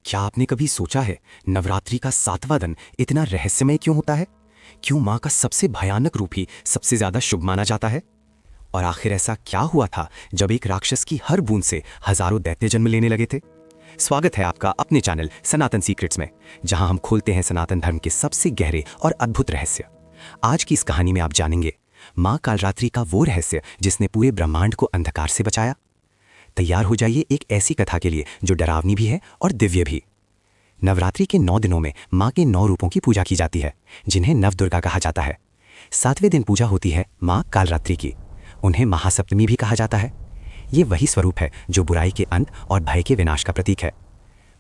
क्या आपने कभी सोचा है नवरात्रि का 7वां दिन इतना रहस्यमय क्यों होता है? क्यों माँ का सबसे भयानक रूप ही सबसे ज्यादा शुभ माना जाता है? और आखिर ऐसा क्या हुआ था जब एक राक्षस की हर बूंद से हजारों दैत्य जन्म लेने लगे थे? स्वागत है आपका अपने चैनल सनातन सीक्रेट्स में, जहां हम खोलते हैं सनातन धर्म के सबसे गहरे और अद्भुत रहस्य। आज की इस कहानी में आप जानेंगे माँ कालरात्रि का वो रहस्य जिसने पूरे ब्रह्मांड को अंधकार से बचाया। तैयार हो जाइए एक ऐसी कथा के लिए जो डरावनी भी है और दिव्य भी। नवरात्रि के 9 दिनों में माँ के 9 रूपों की पूजा की जाती है, जिन्हें नवदुर्गा कहा जाता है। 7वें दिन पूजा होती है माँ कालरात्रि की। उन्हें महासप्तमी भी कहा जाता है। ये वही स्वरूप है जो बुराई के अंत और भय के विनाश का प्रतीक है।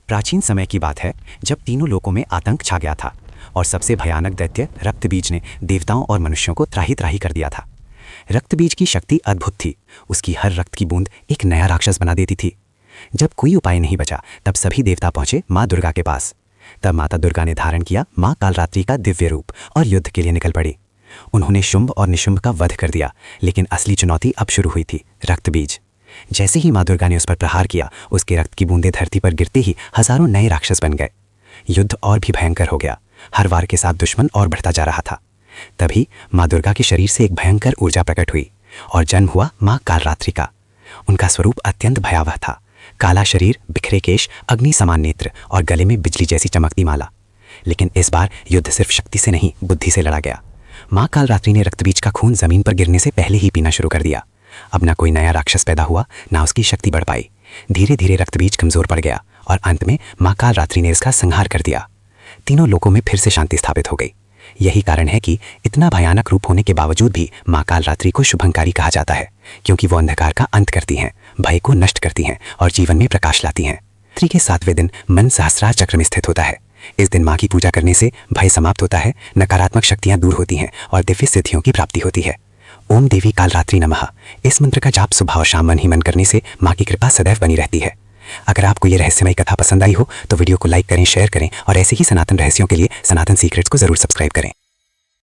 प्राचीन समय की बात है जब तीनों लोकों में आतंक छा गया था और सबसे भयानक दैत्य रक्तबीज ने देवताओं और मनुष्यों को त्राही त्राही कर दिया था। रक्तबीज की शक्ति अद्भुत थी। उसकी हर रक्त की बूंद एक नया राक्षस बना देती थी। जब कोई उपाय नहीं बचा तब सभी देवता पहुंचे माँ दुर्गा के पास। तब माता दुर्गा ने धारण किया माँ कालरात्रि का दिव्य रूप और युद्ध के लिए निकल पड़ी। उन्होंने शुंभ और निशुंभ का वध कर दिया, लेकिन असली चुनौती अब शुरू हुई थी, रक्तबीज। जैसे ही माँ दुर्गा ने उस पर प्रहार किया, उसके रक्त की बूंदें धरती पर गिरते ही हजारों नए राक्षस बन गए। युद्ध और भी भयंकर हो गया। हर वार के साथ दुश्मन और बढ़ता जा रहा था। तभी माँ दुर्गा के शरीर से एक भयंकर ऊर्जा प्रकट हुई और जन्म हुआ माँ कालरात्रि का। उनका स्वरूप अत्यंत भयावह था। काला शरीर, बिखरे केश, अग्नि समान नेत्र और गले में बिजली जैसी चमकती माला। लेकिन इस बार युद्ध सिर्फ शक्ति से नहीं, बुद्धि से लड़ा गया। माँ कालरात्रि ने रक्तबीज का खून जमीन पर गिरने से पहले ही पीना शुरू कर दिया। अब ना कोई नया राक्षस पैदा हुआ, ना उसकी शक्ति बढ़ पाई। धीरे धीरे रक्तबीज कमजोर पड़ गया और अंत में माँ कालरात्रि ने इसका संहार कर दिया। तीनों लोकों में फिर से शांति स्थापित हो गई। यही कारण है कि इतना भयानक रूप होने के बावजूद भी माँ कालरात्रि को शुभंकारी कहा जाता है, क्योंकि वो अंधकार का अंत करती हैं, भय को नष्ट करती हैं और जीवन में प्रकाश लाती हैं। रात्रि के 7वें दिन मन सहस्रार चक्र में स्थित होता है। इस दिन माँ की पूजा करने से भय समाप्त होता है, नकारात्मक शक्तियां दूर होती हैं और दिव्य सिद्धियों की प्राप्ति होती है। ओम देवी कालरात्रि नमः। इस मंत्र का जाप सुबह और शाम मन ही मन करने से माँ की कृपा सदैव बनी रहती है। अगर आपको ये रहस्यमय कथा पसंद आई हो तो वीडियो को लाइक करें, शेयर करें और ऐसे ही सनातन रहस्यों के लिए सनातन सीक्रेट्स को जरूर सब्सक्राइब करें।